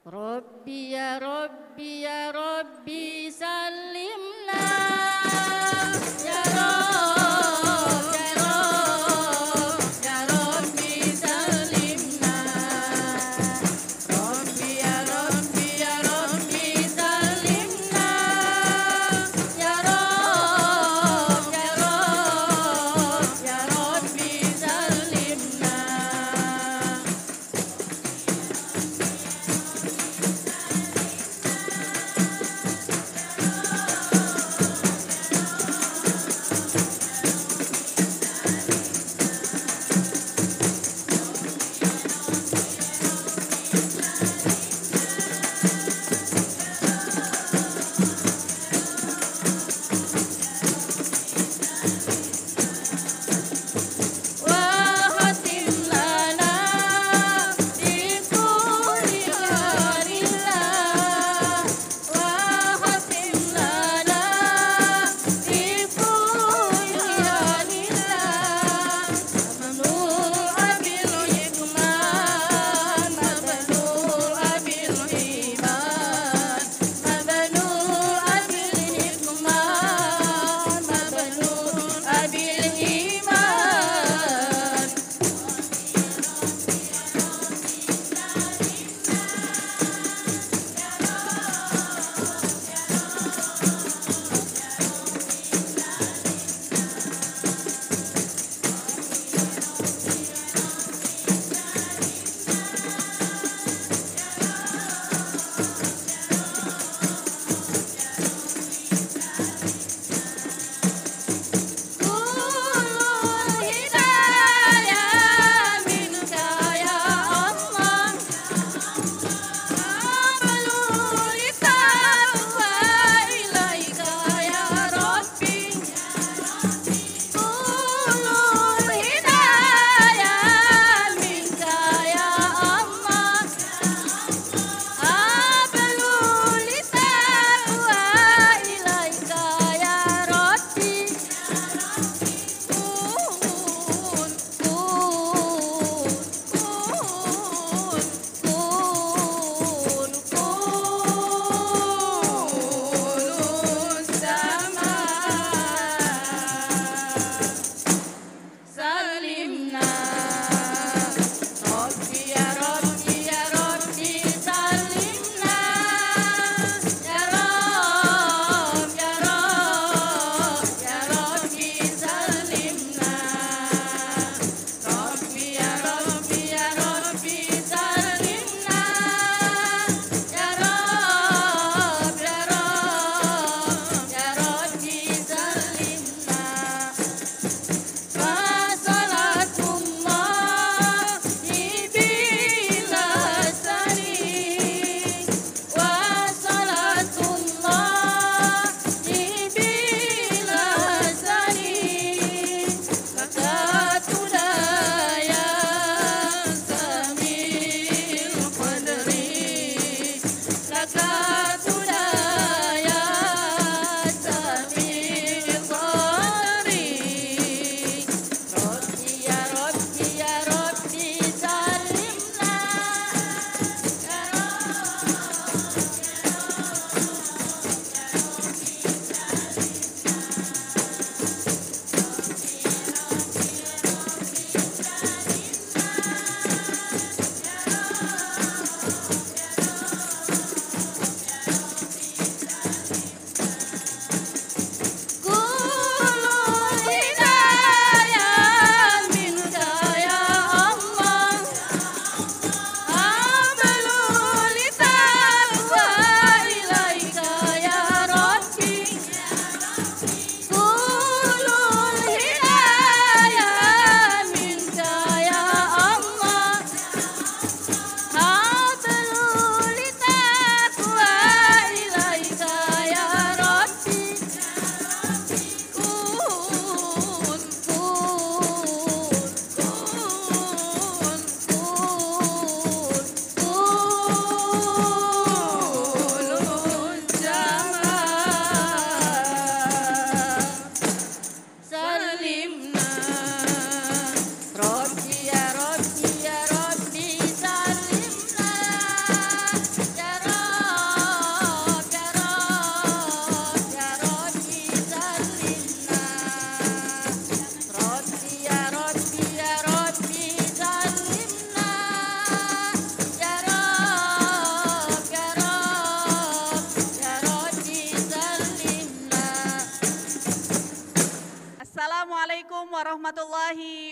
Rabbi ya Rabbi salimna ya Rabb ya Rabb ya Rabbi salimna Rabbi ya Rabbi ya Rabbi salimna ya Rabb ya Rabb ya Rabbi salimna Salatu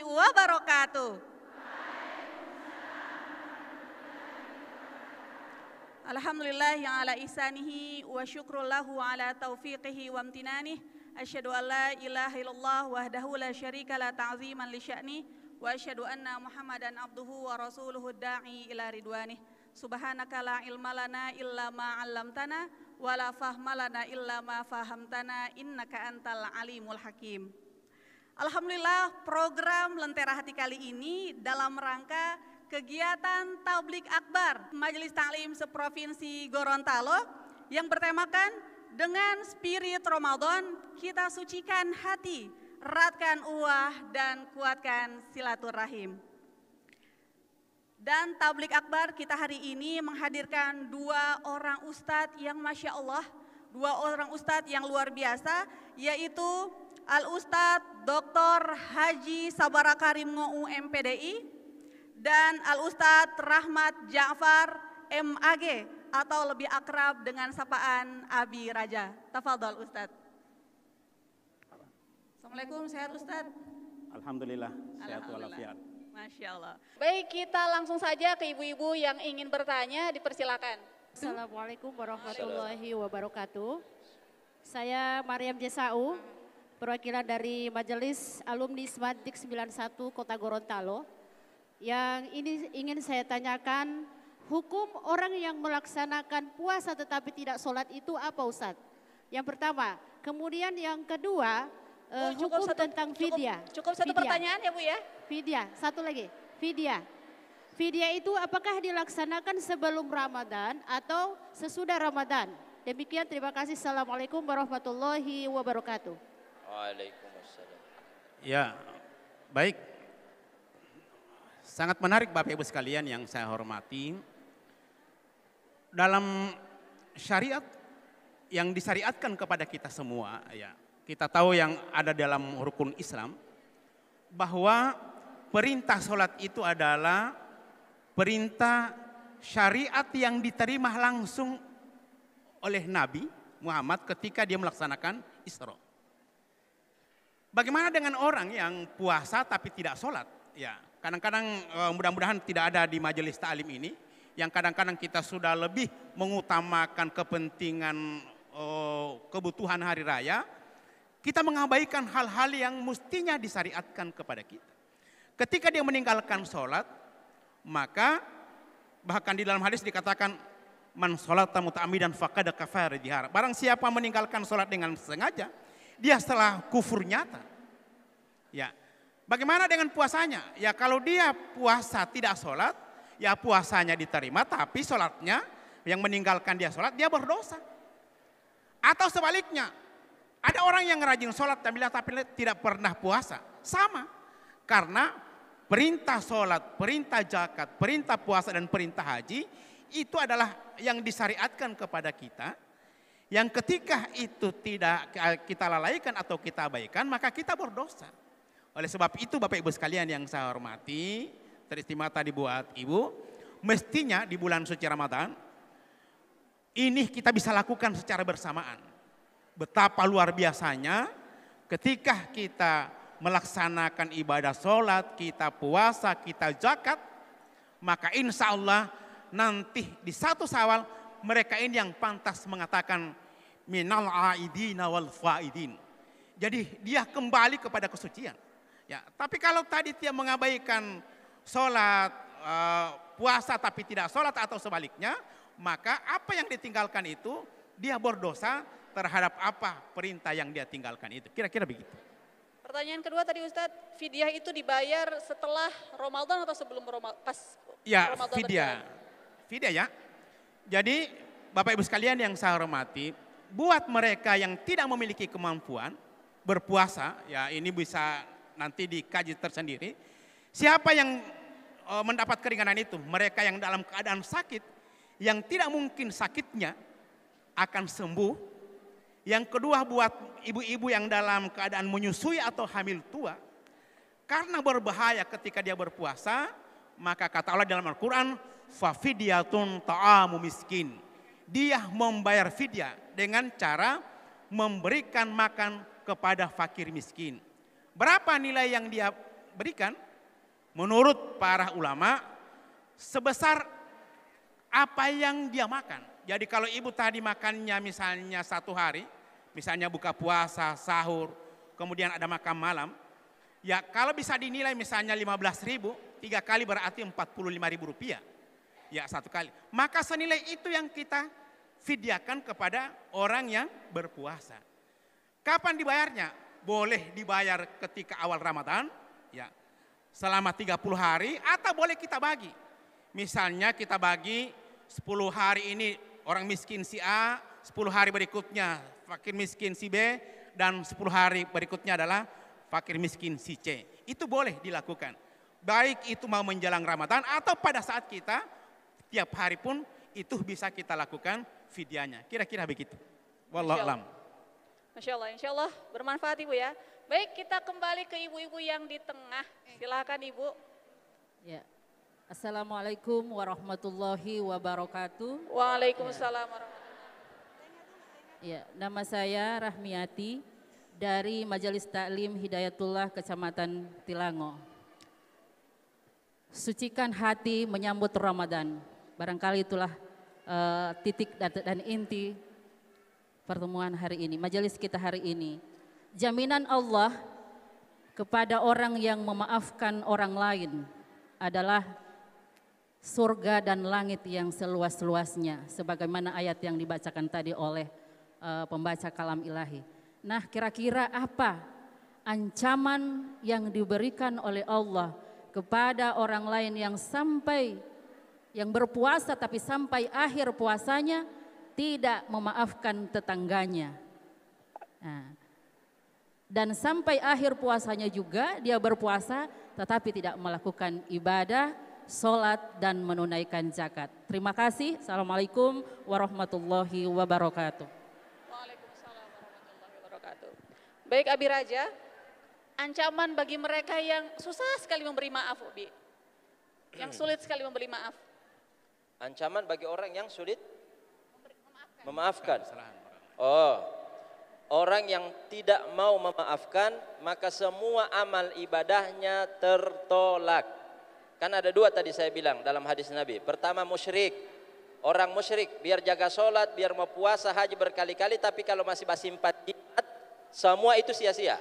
wabarakatuh. Alhamdulillah yang ala ihsanihi wa syukrullahu ala taufiqihi wa amtinanih. Asyhadu an la ilaha illallah wahdahu la syarika la ta'ziman li sya'nih wa asyhadu anna Muhammadan abduhu wa rasuluhu da'i ila ridwanih. Subhanaka la ilma lana illa ma 'allamtana wa la fahma lana illa ma fahamtana innaka antal alimul hakim. Alhamdulillah, program Lentera Hati kali ini dalam rangka kegiatan Tablik Akbar Majelis Taklim Seprovinsi Gorontalo yang bertemakan dengan spirit Ramadan, kita sucikan hati, eratkan uwah dan kuatkan silaturahim. Dan Tablik Akbar kita hari ini menghadirkan 2 orang ustadz yang Masya Allah, 2 orang ustadz yang luar biasa, yaitu Al-Ustadz Dr. Haji Sabara Karim Ngou MPDI dan Al-Ustadz Rahmat Ja'far MAG atau lebih akrab dengan sapaan Abi Raja. Tafadhol Ustadz. Assalamualaikum, sehat Ustadz? Alhamdulillah, sehat walafiat. Masya Allah. Baik, kita langsung saja ke ibu-ibu yang ingin bertanya, dipersilakan. Assalamualaikum warahmatullahi wabarakatuh. Saya Mariam Jesau, perwakilan dari Majelis Alumni Semantik 91 Kota Gorontalo. Yang ini ingin saya tanyakan, hukum orang yang melaksanakan puasa tetapi tidak sholat itu apa Ustadz? Yang pertama, kemudian yang kedua, hukum tentang fidyah. Cukup satu pertanyaan ya Bu ya? Fidyah, satu lagi, fidyah. Fidyah itu apakah dilaksanakan sebelum Ramadan atau sesudah Ramadan? Demikian, terima kasih. Assalamualaikum warahmatullahi wabarakatuh. Waalaikumsalam. Ya, baik. Sangat menarik Bapak Ibu sekalian yang saya hormati. Dalam syariat yang disyariatkan kepada kita semua, ya, kita tahu yang ada dalam rukun Islam, bahwa perintah sholat itu adalah perintah syariat yang diterima langsung oleh Nabi Muhammad ketika dia melaksanakan Isra. Bagaimana dengan orang yang puasa tapi tidak sholat? Ya, kadang-kadang mudah-mudahan tidak ada di majelis ta'lim ini, yang kadang-kadang kita sudah lebih mengutamakan kepentingan kebutuhan hari raya, kita mengabaikan hal-hal yang mestinya disyariatkan kepada kita. Ketika dia meninggalkan sholat, maka bahkan di dalam hadis dikatakan, man sholata muta'ammidan faqad kafara dihar. Barang siapa meninggalkan sholat dengan sengaja, dia telah kufur nyata. Ya, bagaimana dengan puasanya? Ya kalau dia puasa tidak sholat, ya puasanya diterima, tapi sholatnya yang meninggalkan dia sholat, dia berdosa. Atau sebaliknya, ada orang yang rajin sholat tapi tidak pernah puasa. Sama, karena perintah sholat, perintah zakat, perintah puasa dan perintah haji itu adalah yang disyariatkan kepada kita. Yang ketika itu tidak kita lalaikan atau kita abaikan, maka kita berdosa. Oleh sebab itu Bapak Ibu sekalian yang saya hormati, teristimewa tadi buat Ibu, mestinya di bulan suci Ramadan ini kita bisa lakukan secara bersamaan. Betapa luar biasanya ketika kita melaksanakan ibadah sholat, kita puasa, kita zakat, maka insya Allah nanti di 1 Syawal mereka ini yang pantas mengatakan minal aidina wal faidin. Jadi dia kembali kepada kesucian. Ya, tapi kalau tadi dia mengabaikan sholat, puasa tapi tidak sholat atau sebaliknya, maka apa yang ditinggalkan itu dia berdosa terhadap apa perintah yang dia tinggalkan itu. Kira-kira begitu. Pertanyaan kedua tadi Ustadz, fidyah itu dibayar setelah Ramadan atau sebelum Ramadan? Pas ya, Ramadan fidyah. Fidyah ya. Jadi Bapak Ibu sekalian yang saya hormati, buat mereka yang tidak memiliki kemampuan berpuasa, ya ini bisa nanti dikaji tersendiri. Siapa yang mendapat keringanan itu? Mereka yang dalam keadaan sakit, yang tidak mungkin sakitnya akan sembuh. Yang kedua buat ibu-ibu yang dalam keadaan menyusui atau hamil tua, karena berbahaya ketika dia berpuasa, maka kata Allah dalam Al-Quran, fafidyatun ta'amu miskin. Dia membayar fidyah dengan cara memberikan makan kepada fakir miskin. Berapa nilai yang dia berikan menurut para ulama sebesar apa yang dia makan. Jadi kalau ibu tadi makannya misalnya 1 hari, misalnya buka puasa, sahur, kemudian ada makan malam, ya kalau bisa dinilai misalnya 15.000, 3 kali berarti 45.000 rupiah. Ya 1 kali. Maka senilai itu yang kita fidyakan kepada orang yang berpuasa. Kapan dibayarnya? Boleh dibayar ketika awal Ramadan, ya selama 30 hari, atau boleh kita bagi. Misalnya kita bagi 10 hari ini orang miskin si A, 10 hari berikutnya fakir miskin si B, dan 10 hari berikutnya adalah fakir miskin si C. Itu boleh dilakukan. Baik itu mau menjelang Ramadan atau pada saat kita tiap hari pun itu bisa kita lakukan fidyahnya. Kira-kira begitu. Wallahu a'lam. Masya Allah, insya Allah bermanfaat Ibu ya. Baik, kita kembali ke ibu-ibu yang di tengah. Silakan Ibu. Ya. Assalamualaikum warahmatullahi wabarakatuh. Waalaikumsalam warahmatullahi. Ya, nama saya Rahmiati dari Majelis Taklim Hidayatullah Kecamatan Tilango. Sucikan hati menyambut Ramadan. Barangkali itulah titik dan inti pertemuan hari ini, majelis kita hari ini. Jaminan Allah kepada orang yang memaafkan orang lain adalah surga dan langit yang seluas-luasnya, sebagaimana ayat yang dibacakan tadi oleh pembaca kalam ilahi. Nah, kira-kira apa ancaman yang diberikan oleh Allah kepada orang lain yang berpuasa tapi sampai akhir puasanya tidak memaafkan tetangganya. Nah, dan sampai akhir puasanya juga dia berpuasa tetapi tidak melakukan ibadah, sholat dan menunaikan zakat. Terima kasih. Assalamualaikum warahmatullahi wabarakatuh. Waalaikumsalam warahmatullahi wabarakatuh. Baik Abi Raja, ancaman bagi mereka yang susah sekali memberi maaf, Ubi. Yang sulit sekali memberi maaf. Ancaman bagi orang yang sulit memaafkan. Oh, orang yang tidak mau memaafkan maka semua amal ibadahnya tertolak. Kan ada 2 tadi saya bilang dalam hadis Nabi. Pertama musyrik. Orang musyrik biar jaga sholat, biar mau puasa, haji berkali-kali, tapi kalau masih simpan jimat, semua itu sia-sia.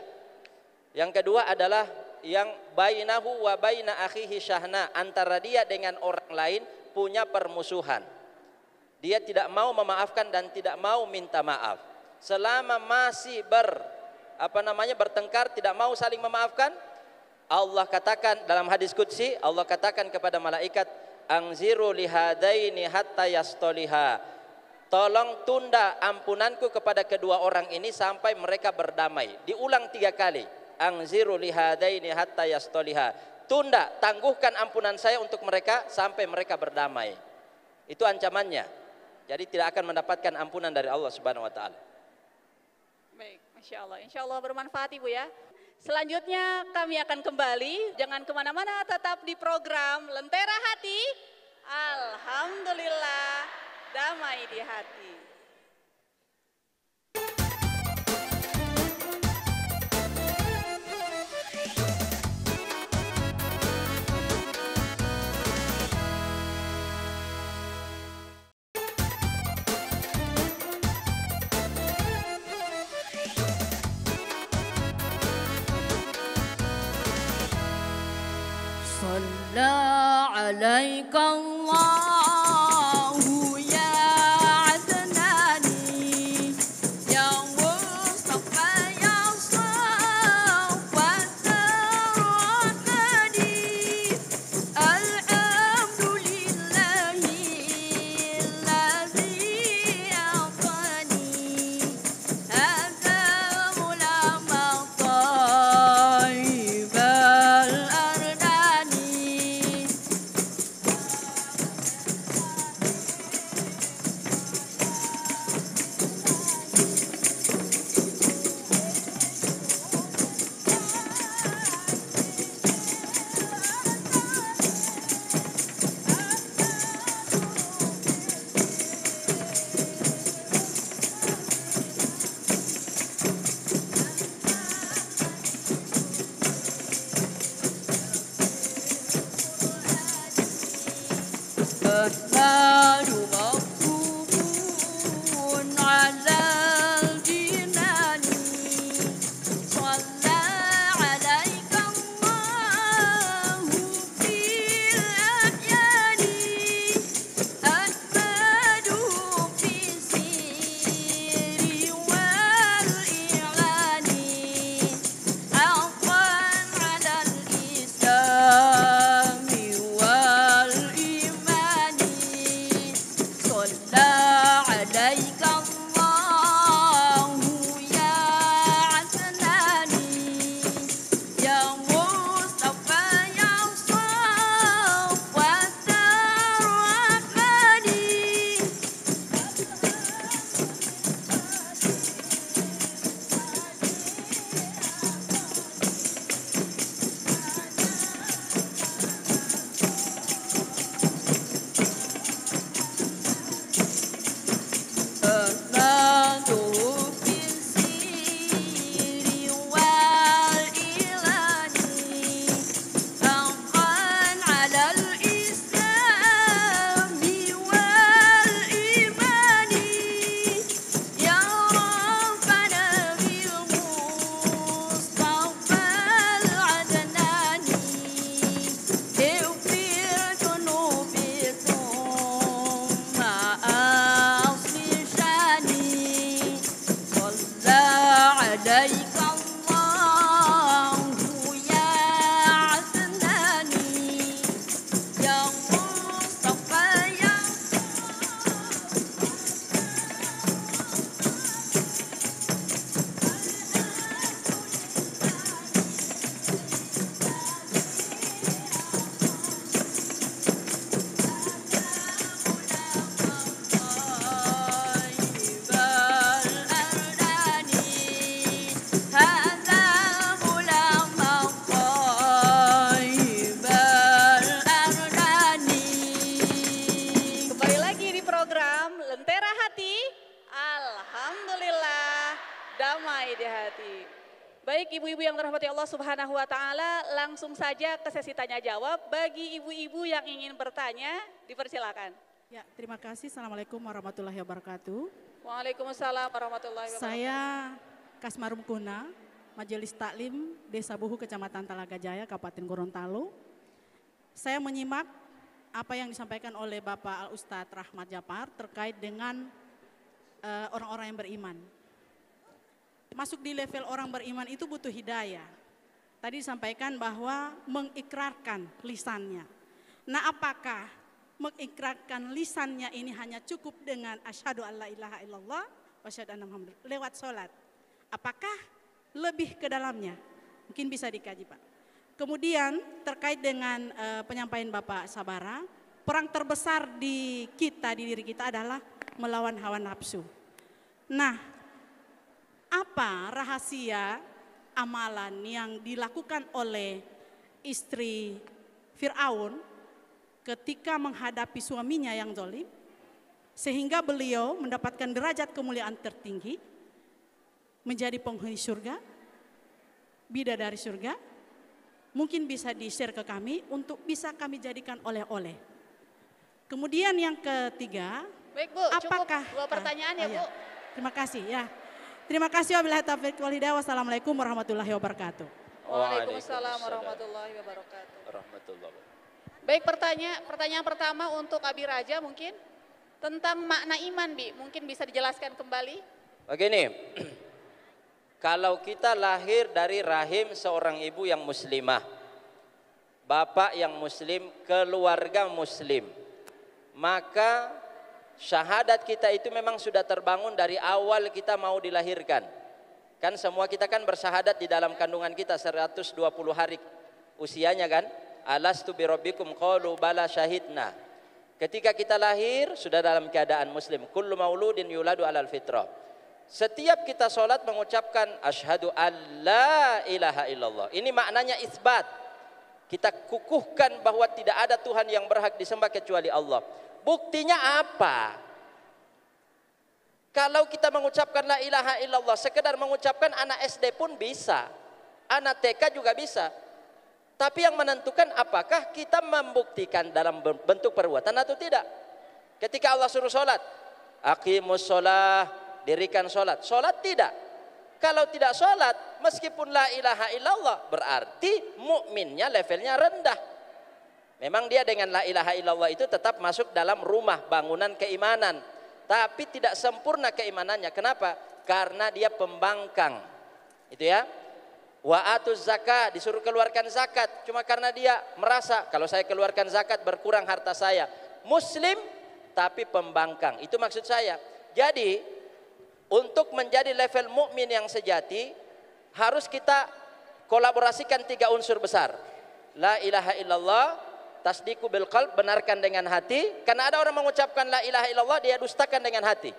Yang kedua adalah yang bainahu wa baina akhihi syahna, antara dia dengan orang lain punya permusuhan. Dia tidak mau memaafkan dan tidak mau minta maaf. Selama masih bertengkar, tidak mau saling memaafkan, Allah katakan dalam hadis qudsi, Allah katakan kepada malaikat, "Angziru lihadaini hatta yastoliha." Tolong tunda ampunanku kepada kedua orang ini sampai mereka berdamai. Diulang 3 kali. Angziru lihadaini hatta yastoliha. Tunda, tangguhkan ampunan saya untuk mereka sampai mereka berdamai. Itu ancamannya. Jadi tidak akan mendapatkan ampunan dari Allah Subhanahu wa taala. Baik, Masya Allah. Insya Allah bermanfaat Ibu ya. Selanjutnya kami akan kembali. Jangan kemana-mana, tetap di program Lentera Hati. Alhamdulillah, damai di hati. Salla alaika Allahu ya Adnani ya Mustafa ya Safwat Radadi. Alhamdulillahi alladzi atani hadza ulama taibal ardani. أحمد مكتوب على الجنان صلى عليك الله في الأحيان أحمد في السير والإعلان حقا على الإسلام والإيمان صلى عليك الله يا عدناني يا مصطفى يا صفوة الرحمن أحمده في السير والإعلان حقا على الإسلام والإيمان يا ربنا بالمصطفى العدناني اغفر ذنوبي ثم أصلح شاني صلى عليك الله يا عدناني يا مصطفى يا طيب الأردان هذا غلام طيب الأردان Kembali lagi di program Lentera Hati. Alhamdulillah, damai di hati. Baik ibu-ibu yang dirahmati Allah Subhanahu wa taala, langsung saja ke sesi tanya jawab. Bagi ibu-ibu yang ingin bertanya, dipersilakan. Ya, terima kasih. Assalamualaikum warahmatullahi wabarakatuh. Waalaikumsalam warahmatullahi wabarakatuh. Saya Kasmarum Kuna, Majelis Taklim Desa Buhu, Kecamatan Talaga Jaya, Kabupaten Gorontalo. Saya menyimak apa yang disampaikan oleh Bapak Al-Ustadz Rahmat Japar terkait dengan orang-orang yang beriman. Masuk di level orang beriman itu butuh hidayah. Tadi disampaikan bahwa mengikrarkan lisannya. Nah, apakah mengikrarkan lisannya ini hanya cukup dengan asyhadu alla ilaha illallah wa asyhadu anna muhammadar lewat sholat? Apakah lebih ke dalamnya? Mungkin bisa dikaji, Pak. Kemudian terkait dengan penyampaian Bapak Sabara, perang terbesar di kita, di diri kita adalah melawan hawa nafsu. Nah, apa rahasia amalan yang dilakukan oleh istri Fir'aun ketika menghadapi suaminya yang zalim, sehingga beliau mendapatkan derajat kemuliaan tertinggi, menjadi penghuni surga, bidadari surga? Mungkin bisa di-share ke kami untuk bisa kami jadikan oleh-oleh. Kemudian yang ketiga, Baik Bu, apakah cukup 2 pertanyaan ya Bu. Terima kasih ya. Terima kasih wabillahi taufiq wal hidayah. Wassalamualaikum warahmatullahi wabarakatuh. Waalaikumsalam warahmatullahi wabarakatuh. Warahmatullahi. Baik, pertanyaan pertama untuk Abi Raja mungkin tentang makna iman, Bi. Mungkin bisa dijelaskan kembali. Begini, kalau kita lahir dari rahim seorang ibu yang muslimah, bapak yang muslim, keluarga muslim, maka syahadat kita itu memang sudah terbangun dari awal kita mau dilahirkan. Kan semua kita kan bersyahadat di dalam kandungan kita 120 hari usianya kan. Alastu birabbikum qalu bala syahidna. Ketika kita lahir sudah dalam keadaan muslim. Kullu mauludin yuladu alal fitrah. Setiap kita sholat mengucapkan asyhadu alla ilaha illallah. Ini maknanya isbat. Kita kukuhkan bahwa tidak ada Tuhan yang berhak disembah kecuali Allah. Buktinya apa? Kalau kita mengucapkan la ilaha illallah, sekedar mengucapkan anak SD pun bisa. Anak TK juga bisa. Tapi yang menentukan apakah kita membuktikan dalam bentuk perbuatan atau tidak. Ketika Allah suruh sholat, aqimus sholah, dirikan sholat. Sholat tidak. Kalau tidak sholat, meskipun la ilaha illallah, berarti mukminnya levelnya rendah. Memang dia dengan la ilaha illallah itu tetap masuk dalam rumah bangunan keimanan, tapi tidak sempurna keimanannya. Kenapa? Karena dia pembangkang. Itu ya. Wa atuz zakat, disuruh keluarkan zakat, cuma karena dia merasa kalau saya keluarkan zakat berkurang harta saya. Muslim tapi pembangkang. Itu maksud saya. Jadi untuk menjadi level mukmin yang sejati harus kita kolaborasikan 3 unsur besar. La ilaha illallah, tasdiqu bil qalb, benarkan dengan hati. Karena ada orang mengucapkan la ilaha illallah, dia dustakan dengan hati.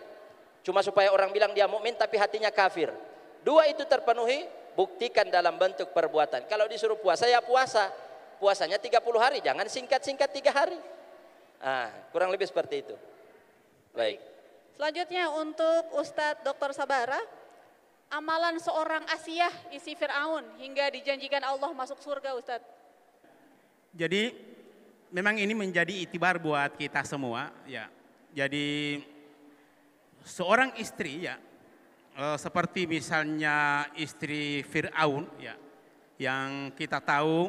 Cuma supaya orang bilang dia mukmin tapi hatinya kafir. 2 itu terpenuhi, buktikan dalam bentuk perbuatan. Kalau disuruh puasa ya puasa. Puasanya 30 hari, jangan singkat-singkat 3 hari. Kurang lebih seperti itu. Baik. Selanjutnya untuk Ustadz Dr. Sabara, amalan seorang Asiyah isi Fir'aun hingga dijanjikan Allah masuk surga, Ustadz. Jadi memang ini menjadi itibar buat kita semua ya. Jadi seorang istri ya, seperti misalnya istri Fir'aun ya, yang kita tahu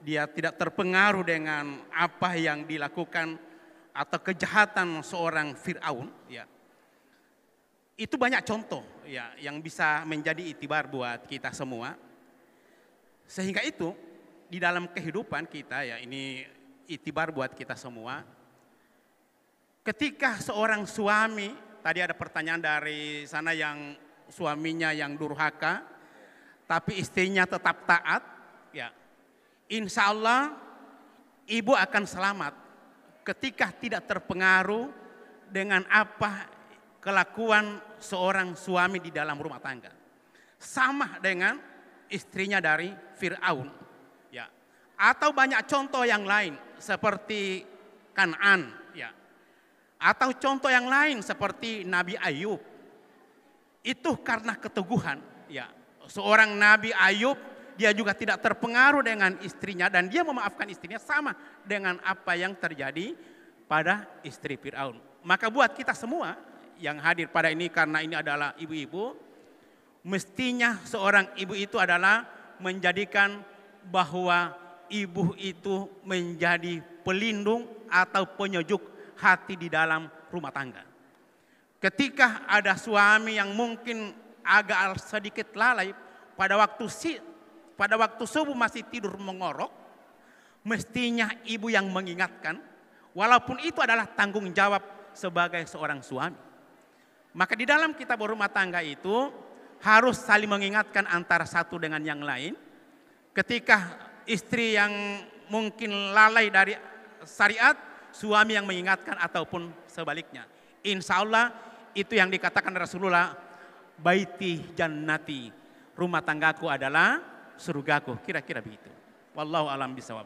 dia tidak terpengaruh dengan apa yang dilakukan atau kejahatan seorang Fir'aun ya. Itu banyak contoh ya yang bisa menjadi itibar buat kita semua. Sehingga itu di dalam kehidupan kita ya, ini itibar buat kita semua. Ketika seorang suami, tadi ada pertanyaan dari sana yang suaminya yang durhaka, tapi istrinya tetap taat, ya, insya Allah ibu akan selamat ketika tidak terpengaruh dengan apa kelakuan seorang suami di dalam rumah tangga. Sama dengan istrinya dari Fir'aun. Ya. Atau banyak contoh yang lain seperti Kan'an. Ya. Atau contoh yang lain seperti Nabi Ayub. Itu karena keteguhan. Ya. Seorang Nabi Ayub, dia juga tidak terpengaruh dengan istrinya dan dia memaafkan istrinya sama dengan apa yang terjadi pada istri Fir'aun. Maka buat kita semua yang hadir pada ini, karena ini adalah ibu-ibu, mestinya seorang ibu itu adalah menjadikan bahwa ibu itu menjadi pelindung atau penyejuk hati di dalam rumah tangga. Ketika ada suami yang mungkin agak sedikit lalai pada waktu subuh masih tidur mengorok, mestinya ibu yang mengingatkan, walaupun itu adalah tanggung jawab sebagai seorang suami. Maka di dalam kitab rumah tangga itu harus saling mengingatkan antara satu dengan yang lain. Ketika istri yang mungkin lalai dari syariat, suami yang mengingatkan ataupun sebaliknya. Insya Allah itu yang dikatakan Rasulullah, baiti jannati, rumah tanggaku adalah surgaku. Kira-kira begitu. Wallahu alam bisawab.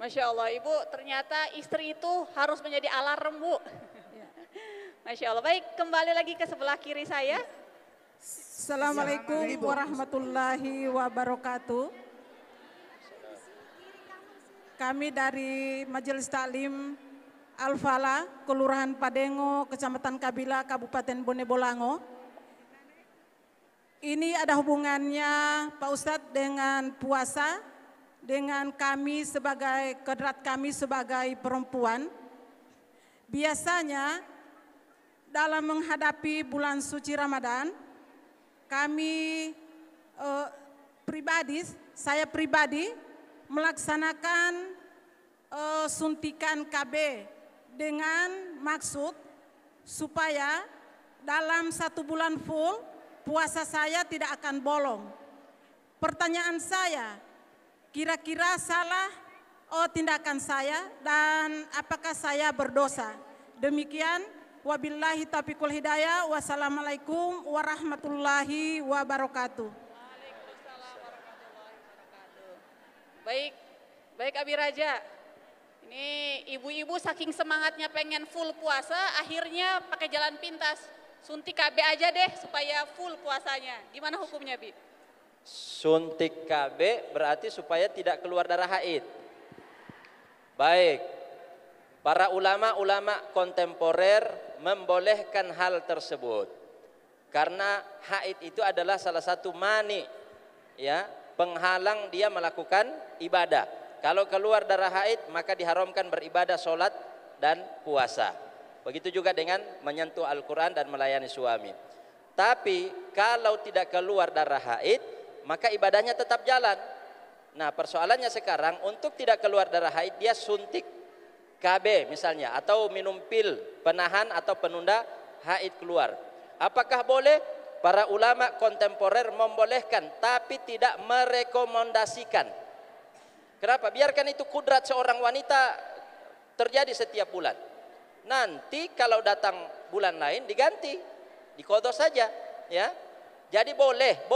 Masya Allah, Ibu, ternyata istri itu harus menjadi alarm, Bu. Masya Allah. Baik, kembali lagi ke sebelah kiri saya. Assalamualaikum warahmatullahi wabarakatuh. Kami dari Majelis Taklim Al-Falah, Kelurahan Padengo, Kecamatan Kabila, Kabupaten Bone Bolango. Ini ada hubungannya Pak Ustadz dengan puasa, dengan kami sebagai kodrat kami sebagai perempuan. Biasanya dalam menghadapi bulan suci Ramadan, kami saya pribadi melaksanakan suntikan KB dengan maksud supaya dalam 1 bulan full puasa saya tidak akan bolong. Pertanyaan saya, kira-kira salah tindakan saya dan apakah saya berdosa? Demikian. Wabillahi taufiqul hidayah. Wassalamualaikum warahmatullahi wabarakatuh. Waalaikumsalam warahmatullahi wabarakatuh. Baik Abi Raja. Ini ibu-ibu saking semangatnya pengen full puasa, akhirnya pakai jalan pintas. Suntik KB aja deh supaya full puasanya. Gimana hukumnya, Bi? Suntik KB berarti supaya tidak keluar darah haid. Baik, para ulama-ulama kontemporer membolehkan hal tersebut karena haid itu adalah salah satu mani, ya, penghalang dia melakukan ibadah. Kalau keluar darah haid maka diharamkan beribadah, sholat dan puasa. Begitu juga dengan menyentuh Al-Quran dan melayani suami. Tapi kalau tidak keluar darah haid, maka ibadahnya tetap jalan. Nah, persoalannya sekarang untuk tidak keluar darah haid dia suntik KB misalnya, atau minum pil penahan atau penunda haid keluar. Apakah boleh? Para ulama kontemporer membolehkan tapi tidak merekomendasikan. Kenapa? Biarkan itu kudrat seorang wanita terjadi setiap bulan. Nanti kalau datang bulan lain diganti, diqadha saja, ya. Jadi boleh,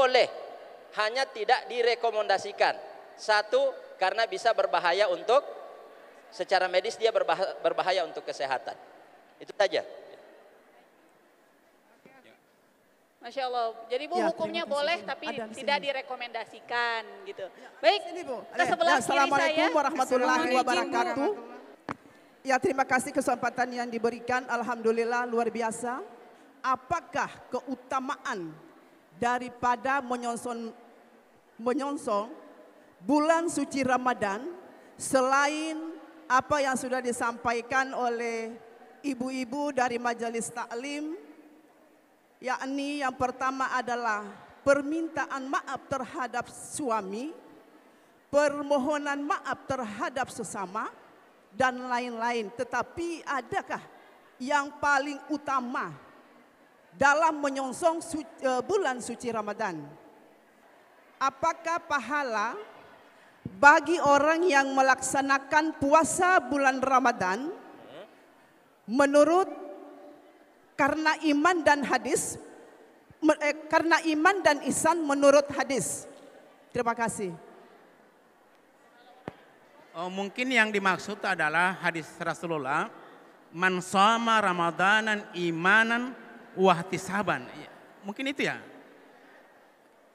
hanya tidak direkomendasikan. Satu, karena bisa berbahaya untuk secara medis, dia berbahaya untuk kesehatan. Itu saja. Masya Allah. Jadi Bu, Ya, hukumnya terima kasih, boleh Bu. tapi Ada di tidak sini. direkomendasikan gitu. Baik, Sini, Bu. ke sebelah kiri Assalamualaikum saya. warahmatullahi wabarakatuh. Ya, terima kasih kesempatan yang diberikan. Alhamdulillah luar biasa. Apakah keutamaan daripada menyongsong bulan suci Ramadan selain apa yang sudah disampaikan oleh ibu-ibu dari Majelis Taklim, yakni yang pertama adalah permintaan maaf terhadap suami, permohonan maaf terhadap sesama, dan lain-lain. Tetapi adakah yang paling utama dalam menyongsong bulan suci Ramadan? Apakah pahala bagi orang yang melaksanakan puasa bulan Ramadan menurut karena iman dan hadis, karena iman dan ihsan menurut hadis? Terima kasih. Mungkin yang dimaksud adalah hadis Rasulullah, man shoma ramadanan imanan wahtisaban. Mungkin itu ya.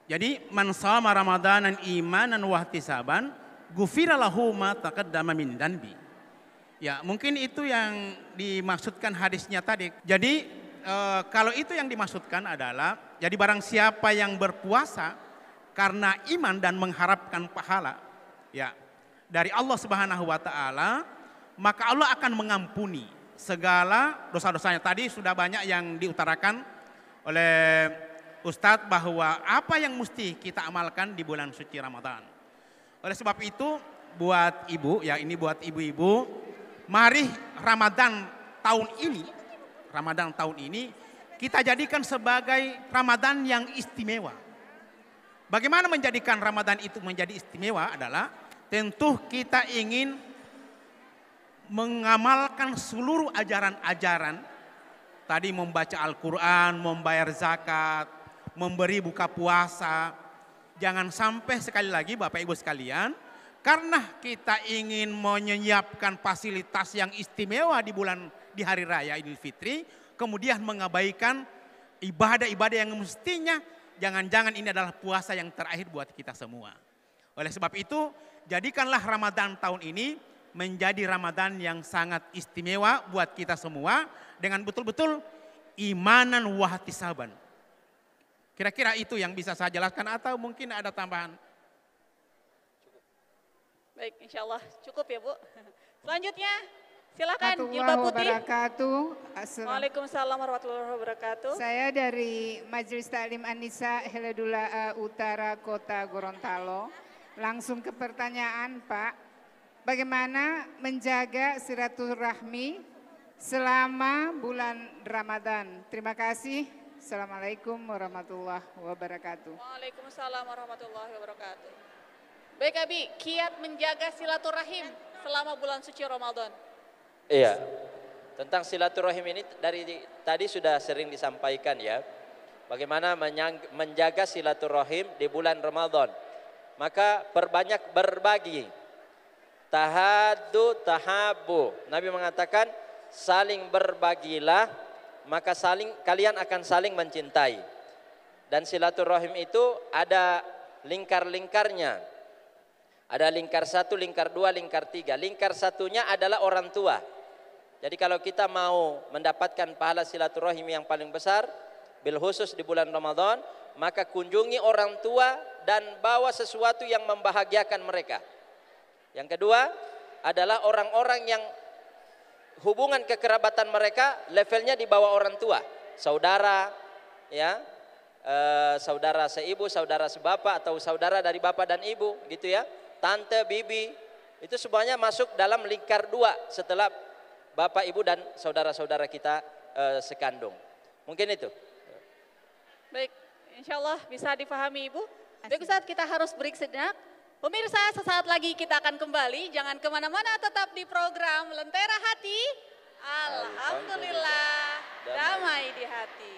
Jadi man shoma ramadanan imanan wahtisaban ghufira lahu ma taqaddama min danbi. Ya, mungkin itu yang dimaksudkan hadisnya tadi. Jadi kalau itu yang dimaksudkan adalah, jadi barang siapa yang berpuasa karena iman dan mengharapkan pahala, ya, dari Allah Subhanahu wa taala, maka Allah akan mengampuni segala dosa-dosanya. Tadi sudah banyak yang diutarakan oleh Ustadz bahwa apa yang mesti kita amalkan di bulan suci Ramadan. Oleh sebab itu buat ibu, ya ini buat ibu-ibu, mari Ramadan tahun ini kita jadikan sebagai Ramadan yang istimewa. Bagaimana menjadikan Ramadan itu menjadi istimewa adalah tentu kita ingin mengamalkan seluruh ajaran-ajaran. Tadi membaca Al-Quran, membayar zakat, memberi buka puasa. Jangan sampai sekali lagi Bapak Ibu sekalian, karena kita ingin menyiapkan fasilitas yang istimewa di hari raya Idul Fitri, kemudian mengabaikan ibadah-ibadah yang mestinya jangan-jangan ini adalah puasa yang terakhir buat kita semua. Oleh sebab itu, jadikanlah Ramadan tahun ini menjadi Ramadan yang sangat istimewa buat kita semua dengan betul-betul imanan wahtisaban. Kira-kira itu yang bisa saya jelaskan atau mungkin ada tambahan? Baik, insya Allah cukup ya Bu. Selanjutnya silakan jilbab putih. Waalaikumsalam warahmatullahi wabarakatuh. Saya dari Majelis Taklim An-Nisa Heladula Utara Kota Gorontalo. Langsung ke pertanyaan Pak, bagaimana menjaga silaturahmi selama bulan Ramadan? Terima kasih. Assalamualaikum warahmatullahi wabarakatuh. Waalaikumsalam warahmatullahi wabarakatuh. Baik Abi, kiat menjaga silaturahim selama bulan suci Ramadan. Iya, tentang silaturahim ini dari tadi sudah sering disampaikan ya. Bagaimana menjaga silaturahim di bulan Ramadan. Maka perbanyak berbagi. Tahaddu tahabu. Nabi mengatakan saling berbagilah, maka kalian akan saling mencintai. Dan silaturahim itu ada lingkar-lingkarnya. Ada lingkar 1, lingkar 2, lingkar 3. Lingkar satunya adalah orang tua. Jadi kalau kita mau mendapatkan pahala silaturahim yang paling besar, bil khusus di bulan Ramadan, maka kunjungi orang tua dan bawa sesuatu yang membahagiakan mereka. Yang kedua adalah orang-orang yang hubungan kekerabatan mereka levelnya di bawah orang tua, saudara, ya, saudara seibu, saudara sebapak, atau saudara dari bapak dan ibu, gitu ya, tante, bibi, itu semuanya masuk dalam lingkar 2 setelah bapak, ibu dan saudara-saudara kita sekandung. Mungkin itu. Baik, insya Allah bisa difahami Ibu. Baik Ustaz, kita harus break sejenak. Pemirsa, sesaat lagi kita akan kembali. Jangan kemana-mana, tetap di program Lentera Hati. Alhamdulillah, damai di hati.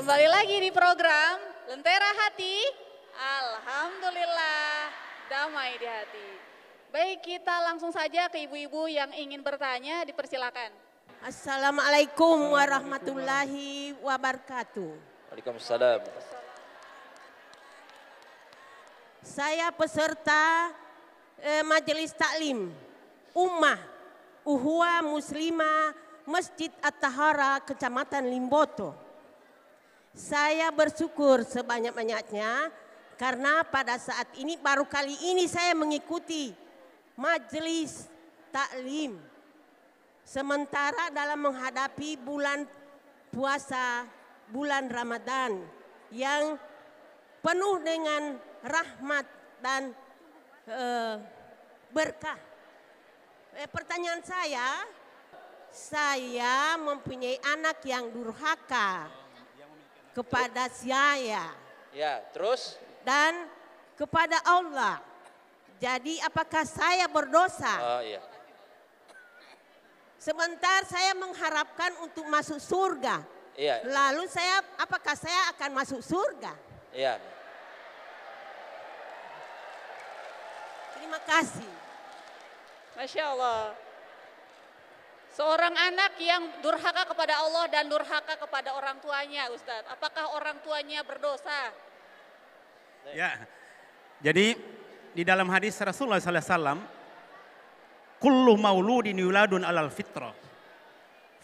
Kembali lagi di program Lentera Hati. Alhamdulillah, damai di hati. Baik, kita langsung saja ke ibu-ibu yang ingin bertanya, dipersilakan. Assalamualaikum warahmatullahi wabarakatuh. Waalaikumsalam. Saya peserta Majelis Taklim Ummah Uhwa Muslimah Masjid At-Tahara Kecamatan Limboto. Saya bersyukur sebanyak-banyaknya karena pada saat ini baru kali ini saya mengikuti Majelis Taklim. Sementara dalam menghadapi bulan puasa, bulan Ramadan yang penuh dengan rahmat dan berkah. Pertanyaan saya mempunyai anak yang durhaka kepada saya. Ya, terus? Dan kepada Allah. Jadi apakah saya berdosa? Oh iya. Sebentar saya mengharapkan untuk masuk surga. Iya. Lalu apakah saya akan masuk surga? Iya. Terima kasih. Masya Allah. Seorang anak yang durhaka kepada Allah dan durhaka kepada orang tuanya, Ustadz. Apakah orang tuanya berdosa? Ya, jadi di dalam hadis Rasulullah SAW, kullu mauludin yuladun alal fitrah,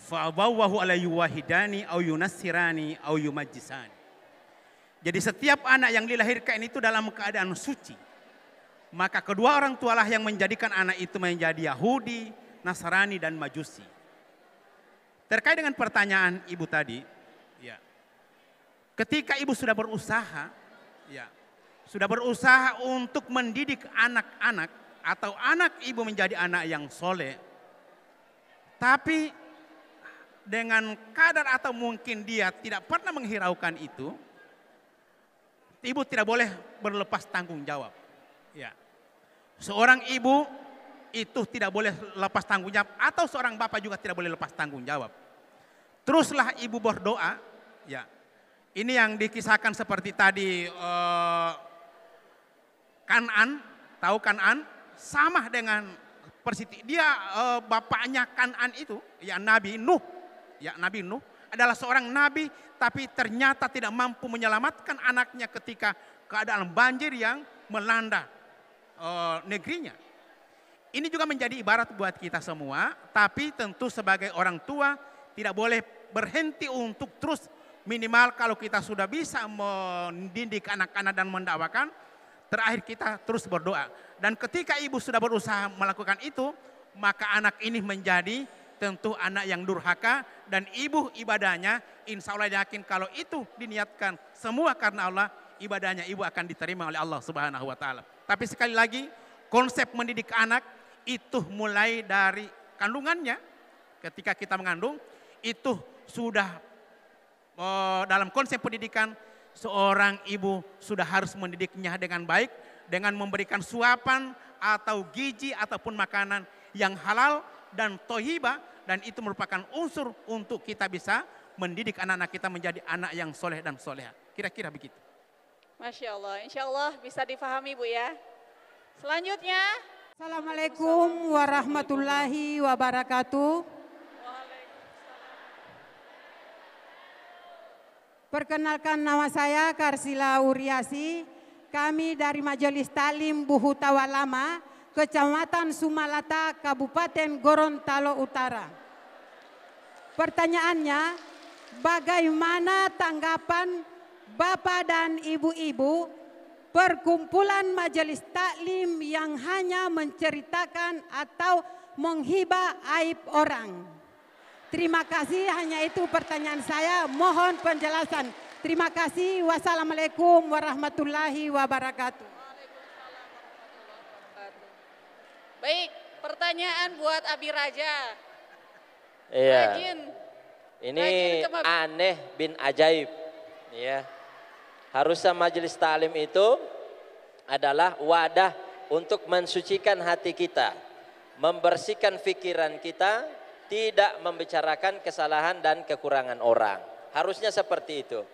fa'abawahu ala yuwahidani au yunassirani au yumajjisani. Jadi setiap anak yang dilahirkan itu dalam keadaan suci, maka kedua orang tualah yang menjadikan anak itu menjadi Yahudi, Nasrani dan Majusi. Terkait dengan pertanyaan ibu tadi, ya, ketika ibu sudah berusaha, ya, sudah berusaha untuk mendidik anak-anak atau anak ibu menjadi anak yang soleh, tapi dengan kadar atau mungkin dia tidak pernah menghiraukan itu, ibu tidak boleh berlepas tanggung jawab. Ya, seorang ibu itu tidak boleh lepas tanggung jawab, atau seorang bapak juga tidak boleh lepas tanggung jawab. teruslah ibu berdoa. Ya, ini yang dikisahkan seperti tadi Kan'an, tahu Kan'an? Sama dengan persiti. Dia bapaknya Kan'an itu, ya Nabi Nuh. Ya Nabi Nuh adalah seorang nabi, tapi ternyata tidak mampu menyelamatkan anaknya ketika keadaan banjir yang melanda negerinya. Ini juga menjadi ibarat buat kita semua, tapi tentu sebagai orang tua tidak boleh berhenti untuk terus, minimal kalau kita sudah bisa mendidik anak-anak dan mendakwakan, terakhir kita terus berdoa. Dan ketika ibu sudah berusaha melakukan itu, maka anak ini menjadi tentu anak yang durhaka, dan ibu ibadahnya insya Allah yakin kalau itu diniatkan semua karena Allah, ibadahnya ibu akan diterima oleh Allah Subhanahu wa Ta'ala. Tapi sekali lagi, konsep mendidik anak itu mulai dari kandungannya. Ketika kita mengandung, itu sudah dalam konsep pendidikan, seorang ibu sudah harus mendidiknya dengan baik, dengan memberikan suapan atau gizi ataupun makanan yang halal dan thayyibah, dan itu merupakan unsur untuk kita bisa mendidik anak-anak kita menjadi anak yang soleh dan soleha. Kira-kira begitu. Masya Allah, insya Allah bisa difahami Bu ya. Selanjutnya. Assalamualaikum warahmatullahi wabarakatuh. Perkenalkan, nama saya Karsila Uriasi. Kami dari Majelis Taklim Buhu Tawalama, Kecamatan Sumalata, Kabupaten Gorontalo Utara. Pertanyaannya, bagaimana tanggapan Bapak dan Ibu-ibu perkumpulan Majelis Taklim yang hanya menceritakan atau menghibah aib orang? Terima kasih, hanya itu pertanyaan saya. Mohon penjelasan. Terima kasih. Wassalamualaikum warahmatullahi wabarakatuh. Baik, pertanyaan buat Abi Raja. Iya. Rajin. Ini aneh bin ajaib. Ya. Harusnya majelis taklim itu adalah wadah untuk mensucikan hati kita, membersihkan pikiran kita, tidak membicarakan kesalahan dan kekurangan orang. Harusnya seperti itu.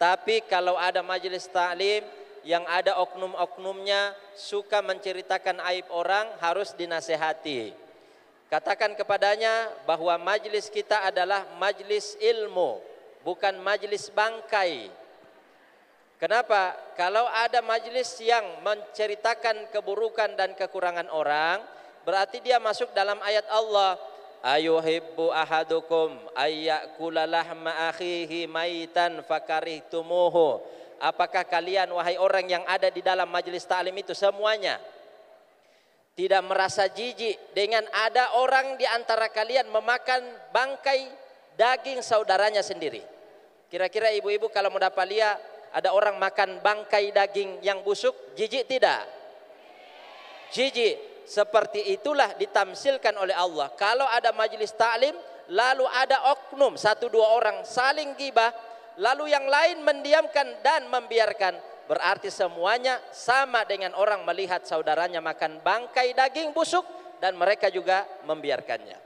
Tapi kalau ada majelis taklim yang ada oknum-oknumnya suka menceritakan aib orang, harus dinasehati. Katakan kepadanya bahwa majelis kita adalah majelis ilmu, bukan majelis bangkai. Kenapa? Kalau ada majelis yang menceritakan keburukan dan kekurangan orang, berarti dia masuk dalam ayat Allah. Ayuhibbu ahadukum ayyakula lahma akhihi maitan fakarihtumuhu. Apakah kalian wahai orang yang ada di dalam majelis taklim itu semuanya tidak merasa jijik dengan ada orang di antara kalian memakan bangkai daging saudaranya sendiri? Kira-kira ibu-ibu kalau mendapat lihat ada orang makan bangkai daging yang busuk, jijik tidak? Jijik. Seperti itulah ditamsilkan oleh Allah. Kalau ada majelis taklim, lalu ada oknum, 1-2 orang saling gibah, lalu yang lain mendiamkan dan membiarkan, berarti semuanya sama dengan orang melihat saudaranya makan bangkai daging busuk dan mereka juga membiarkannya.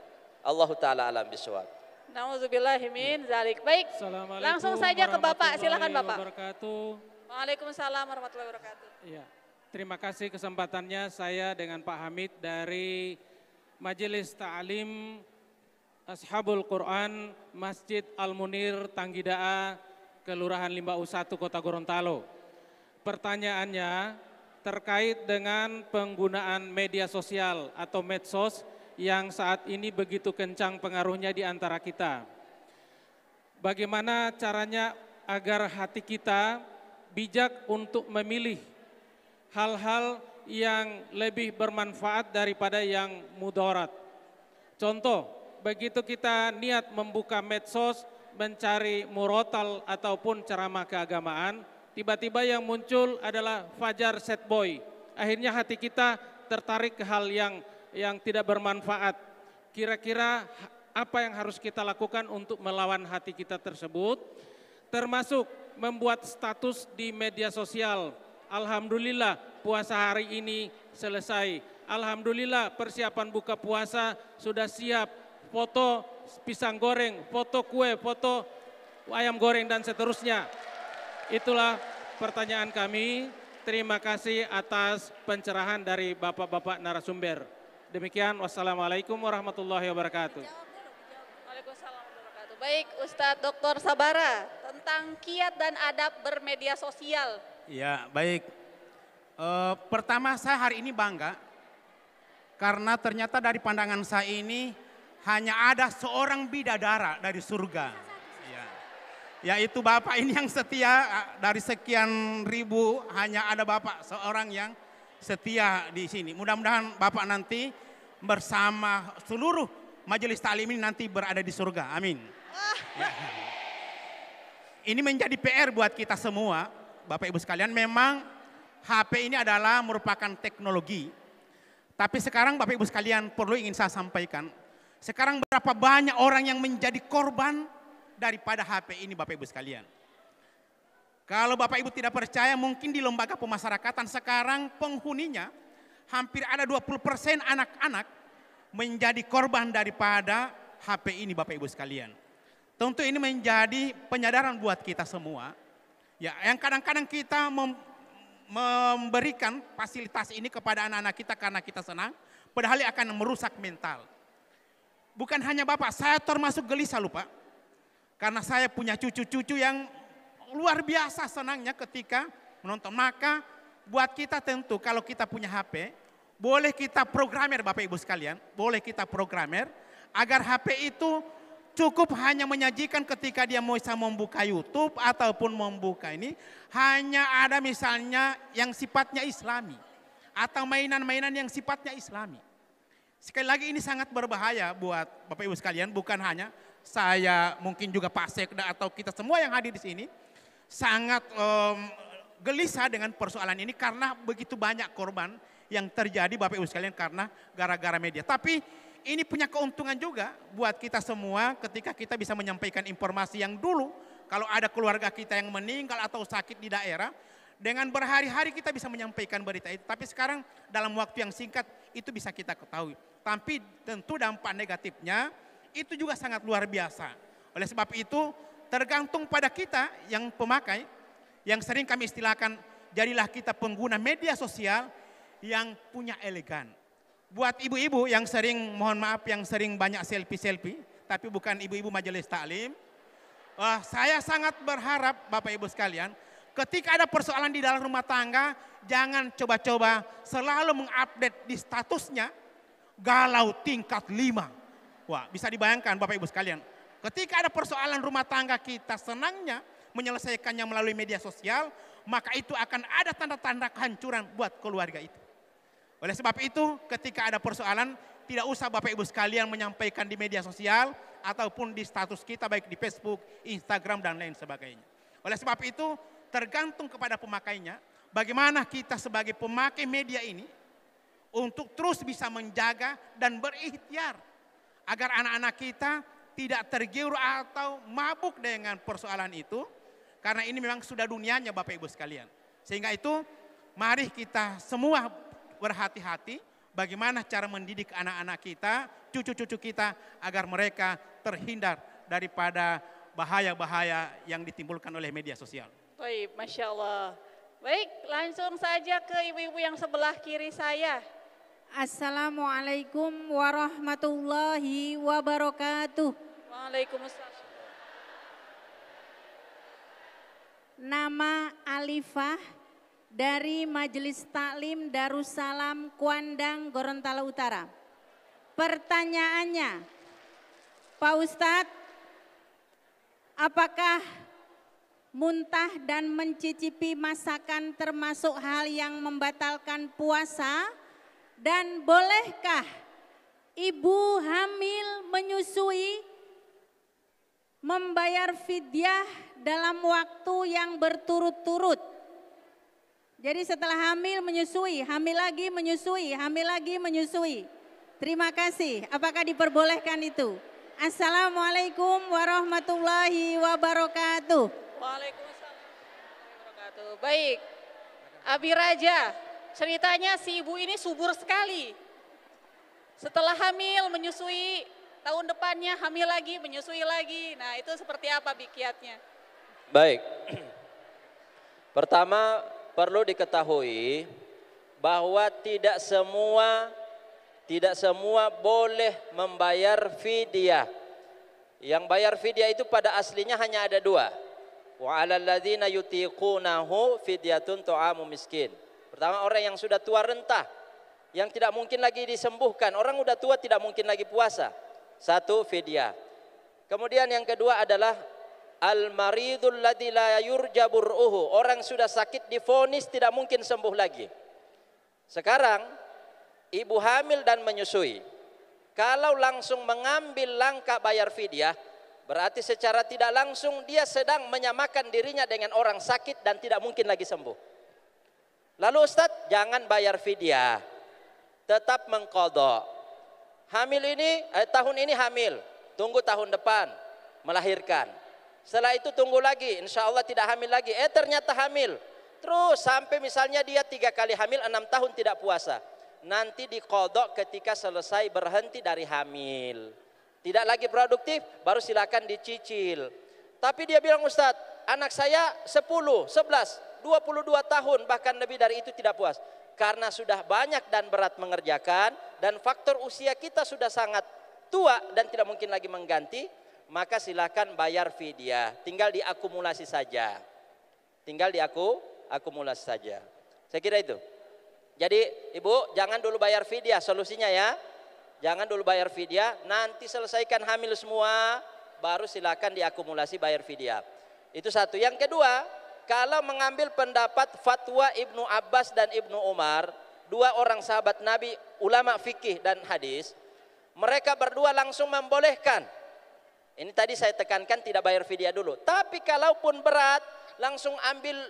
Allahu ta'ala alam bisawab. Nauzubillahi min zalik. Baik, langsung saja ke Bapak, silakan Bapak. Waalaikumsalam warahmatullahi wabarakatuh. Iya. Terima kasih kesempatannya, saya dengan Pak Hamid dari Majelis Ta'lim Ashabul Quran Masjid Al-Munir Tanggidaa, Kelurahan Limbau 1, Kota Gorontalo. Pertanyaannya terkait dengan penggunaan media sosial atau medsos yang saat ini begitu kencang pengaruhnya di antara kita. Bagaimana caranya agar hati kita bijak untuk memilih hal-hal yang lebih bermanfaat daripada yang mudarat. Contoh, begitu kita niat membuka medsos, mencari murotal ataupun ceramah keagamaan, tiba-tiba yang muncul adalah Fajar Set Boy. Akhirnya hati kita tertarik ke hal yang tidak bermanfaat. Kira-kira apa yang harus kita lakukan untuk melawan hati kita tersebut? Termasuk membuat status di media sosial. Alhamdulillah puasa hari ini selesai. Alhamdulillah persiapan buka puasa sudah siap. Foto pisang goreng, foto kue, foto ayam goreng dan seterusnya. Itulah pertanyaan kami. Terima kasih atas pencerahan dari Bapak-Bapak narasumber. Demikian, wassalamualaikum warahmatullahi wabarakatuh. Waalaikumsalam warahmatullahi wabarakatuh. Baik, Ustadz Dr. Sabara tentang kiat dan adab bermedia sosial. Ya, baik. Pertama saya hari ini bangga karena ternyata dari pandangan saya ini hanya ada seorang bidadara dari surga. Ya. Yaitu Bapak ini yang setia, dari sekian ribu hanya ada Bapak seorang yang setia di sini. Mudah-mudahan Bapak nanti bersama seluruh majelis taklim ini nanti berada di surga. Amin. Ya. Ini menjadi PR buat kita semua, Bapak Ibu sekalian. Memang HP ini adalah merupakan teknologi. Tapi sekarang Bapak Ibu sekalian perlu ingin saya sampaikan. Sekarang berapa banyak orang yang menjadi korban daripada HP ini Bapak Ibu sekalian. Kalau Bapak Ibu tidak percaya, mungkin di lembaga pemasyarakatan sekarang penghuninya hampir ada 20% anak-anak menjadi korban daripada HP ini Bapak Ibu sekalian. Tentu ini menjadi penyadaran buat kita semua. Ya, yang kadang-kadang kita memberikan fasilitas ini kepada anak-anak kita karena kita senang, padahal akan merusak mental. Bukan hanya Bapak, saya termasuk gelisah lupa. Karena saya punya cucu-cucu yang luar biasa senangnya ketika menonton. Maka buat kita tentu kalau kita punya HP, boleh kita programmer Bapak Ibu sekalian, boleh kita programmer agar HP itu cukup hanya menyajikan ketika dia mau bisa membuka YouTube ataupun membuka ini, hanya ada misalnya yang sifatnya Islami atau mainan-mainan yang sifatnya Islami. Sekali lagi ini sangat berbahaya buat Bapak Ibu sekalian, bukan hanya saya, mungkin juga Pak Sekda atau kita semua yang hadir di sini sangat gelisah dengan persoalan ini karena begitu banyak korban yang terjadi Bapak Ibu sekalian karena gara-gara media. Tapi ini punya keuntungan juga buat kita semua ketika kita bisa menyampaikan informasi yang dulu kalau ada keluarga kita yang meninggal atau sakit di daerah, dengan berhari-hari kita bisa menyampaikan berita itu. Tapi sekarang dalam waktu yang singkat itu bisa kita ketahui. Tapi tentu dampak negatifnya itu juga sangat luar biasa. Oleh sebab itu tergantung pada kita yang pemakai, yang sering kami istilahkan jadilah kita pengguna media sosial yang punya elegan. Buat ibu-ibu yang sering, mohon maaf, yang sering banyak selfie-selfie, tapi bukan ibu-ibu majelis taklim. Saya sangat berharap Bapak Ibu sekalian, ketika ada persoalan di dalam rumah tangga, jangan coba-coba selalu mengupdate di statusnya, galau tingkat 5. Wah, bisa dibayangkan Bapak Ibu sekalian, ketika ada persoalan rumah tangga kita senangnya menyelesaikannya melalui media sosial, maka itu akan ada tanda-tanda kehancuran buat keluarga itu. Oleh sebab itu ketika ada persoalan tidak usah Bapak Ibu sekalian menyampaikan di media sosial ataupun di status kita baik di Facebook, Instagram dan lain sebagainya. Oleh sebab itu tergantung kepada pemakainya bagaimana kita sebagai pemakai media ini untuk terus bisa menjaga dan berikhtiar agar anak-anak kita tidak tergiur atau mabuk dengan persoalan itu karena ini memang sudah dunianya Bapak Ibu sekalian. Sehingga itu mari kita semua berhati-hati bagaimana cara mendidik anak-anak kita, cucu-cucu kita agar mereka terhindar daripada bahaya-bahaya yang ditimbulkan oleh media sosial. Baik, Masya Allah. Baik, langsung saja ke ibu-ibu yang sebelah kiri saya. Assalamualaikum warahmatullahi wabarakatuh. Waalaikumsalam. Nama Alifah dari Majelis Taklim Darussalam Kuandang, Gorontalo Utara. Pertanyaannya, Pak Ustadz, apakah muntah dan mencicipi masakan termasuk hal yang membatalkan puasa? Dan bolehkah ibu hamil menyusui membayar fidyah dalam waktu yang berturut-turut? Jadi setelah hamil menyusui, hamil lagi menyusui, hamil lagi menyusui. Terima kasih. Apakah diperbolehkan itu? Assalamualaikum warahmatullahi wabarakatuh. Waalaikumsalam warahmatullahi wabarakatuh. Baik, Abi Raja, ceritanya si ibu ini subur sekali. Setelah hamil menyusui, tahun depannya hamil lagi, menyusui lagi. Nah itu seperti apa Bi kiatnya? Baik. Pertama perlu diketahui bahwa tidak semua boleh membayar fidyah. Yang bayar fidyah itu pada aslinya hanya ada dua. Wa 'alal ladzina yutiqunahu fidyatun ta'amu miskin. Pertama orang yang sudah tua renta, yang tidak mungkin lagi disembuhkan. Orang udah tua tidak mungkin lagi puasa. Satu fidyah. Kemudian yang kedua adalah al-maridul ladzi la yurja bur'uhu. Orang sudah sakit divonis tidak mungkin sembuh lagi. Sekarang ibu hamil dan menyusui, kalau langsung mengambil langkah bayar fidyah, berarti secara tidak langsung dia sedang menyamakan dirinya dengan orang sakit dan tidak mungkin lagi sembuh. Lalu Ustadz, jangan bayar fidyah, tetap mengqadha. Hamil ini tahun ini hamil, tunggu tahun depan melahirkan. Setelah itu tunggu lagi, insya Allah tidak hamil lagi. Ternyata hamil. Terus sampai misalnya dia 3 kali hamil 6 tahun tidak puasa. Nanti diqadha ketika selesai berhenti dari hamil. Tidak lagi produktif, baru silakan dicicil. Tapi dia bilang, Ustadz, anak saya 10, 11, 22 tahun bahkan lebih dari itu tidak puas. Karena sudah banyak dan berat mengerjakan dan faktor usia kita sudah sangat tua dan tidak mungkin lagi mengganti, maka silakan bayar fidyah. Tinggal diakumulasi saja. Tinggal diakumulasi saja. Saya kira itu. Jadi ibu jangan dulu bayar fidyah, solusinya ya. Jangan dulu bayar fidyah, nanti selesaikan hamil semua, baru silakan diakumulasi bayar fidyah. Itu satu. Yang kedua, kalau mengambil pendapat fatwa Ibnu Abbas dan Ibnu Umar, 2 orang sahabat Nabi, ulama fikih dan hadis, mereka berdua langsung membolehkan. Ini tadi saya tekankan tidak bayar fidyah dulu. Tapi kalaupun berat, langsung ambil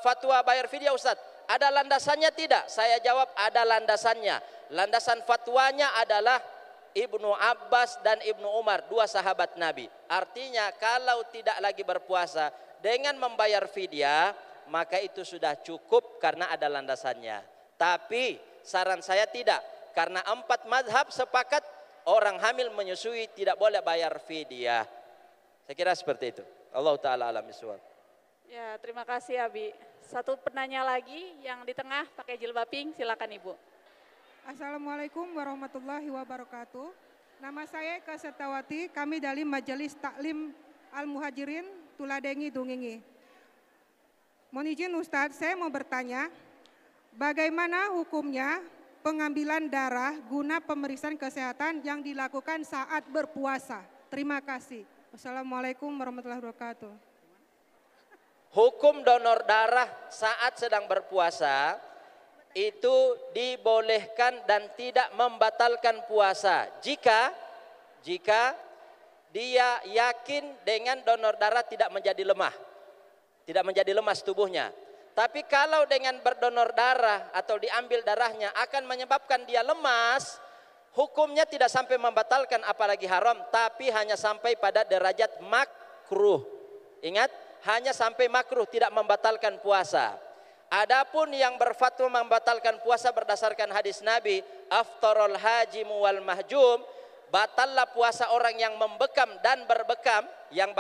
fatwa bayar fidyah Ustaz. Ada landasannya tidak? Saya jawab ada landasannya. Landasan fatwanya adalah Ibnu Abbas dan Ibnu Umar, 2 sahabat Nabi. Artinya kalau tidak lagi berpuasa dengan membayar fidyah, maka itu sudah cukup karena ada landasannya. Tapi saran saya tidak, karena 4 mazhab sepakat orang hamil menyusui tidak boleh bayar fidyah. Saya kira seperti itu. Allah Ta'ala alam bisawab. Ya, terima kasih Abi. Satu penanya lagi yang di tengah pakai jilbab pink, silakan Ibu. Assalamualaikum warahmatullahi wabarakatuh. Nama saya Eka Setawati, kami dari Majelis Taklim Al-Muhajirin Tuladengi Dungingi. Mohon izin Ustadz, saya mau bertanya, bagaimana hukumnya pengambilan darah guna pemeriksaan kesehatan yang dilakukan saat berpuasa? Terima kasih. Wassalamualaikum warahmatullahi wabarakatuh. Hukum donor darah saat sedang berpuasa itu dibolehkan dan tidak membatalkan puasa jika dia yakin dengan donor darah tidak menjadi lemas tubuhnya. Tapi kalau dengan berdonor darah atau diambil darahnya akan menyebabkan dia lemas, hukumnya tidak sampai membatalkan apalagi haram, tapi hanya sampai pada derajat makruh. Ingat, hanya sampai makruh, tidak membatalkan puasa. Adapun yang berfatwa membatalkan puasa berdasarkan hadis Nabi, aftarul hajimu wal mahjum, batallah puasa orang yang membekam dan berbekam. Yang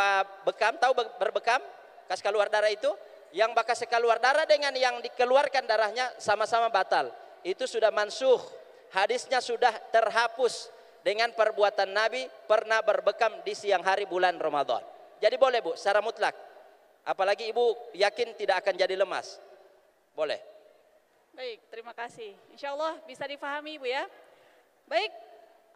bekam, tahu berbekam? Kas keluar darah itu, yang bekas keluar darah dengan yang dikeluarkan darahnya sama-sama batal. Itu sudah mansuh, hadisnya sudah terhapus dengan perbuatan Nabi pernah berbekam di siang hari bulan Ramadan. Jadi boleh Bu, secara mutlak. Apalagi Ibu yakin tidak akan jadi lemas. Boleh. Baik, terima kasih. Insya Allah bisa difahami Ibu ya. Baik,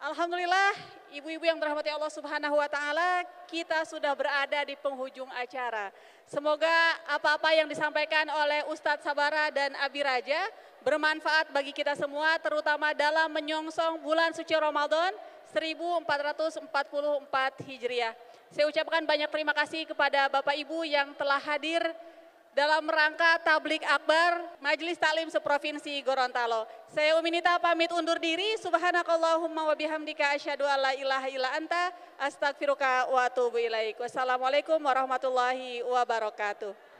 alhamdulillah ibu-ibu yang dirahmati Allah Subhanahu wa taala, kita sudah berada di penghujung acara. Semoga apa-apa yang disampaikan oleh Ustadz Sabara dan Abi Raja bermanfaat bagi kita semua, terutama dalam menyongsong bulan suci Ramadan 1444 Hijriah. Saya ucapkan banyak terima kasih kepada Bapak Ibu yang telah hadir dalam rangka tablik akbar Majelis Taklim Seprovinsi Gorontalo. Saya Uminita pamit undur diri. Subhanakallahumma wa bihamdika asyhadu an la ilaha illa anta astaghfiruka wa atubu ilaik. Wassalamualaikum warahmatullahi wabarakatuh.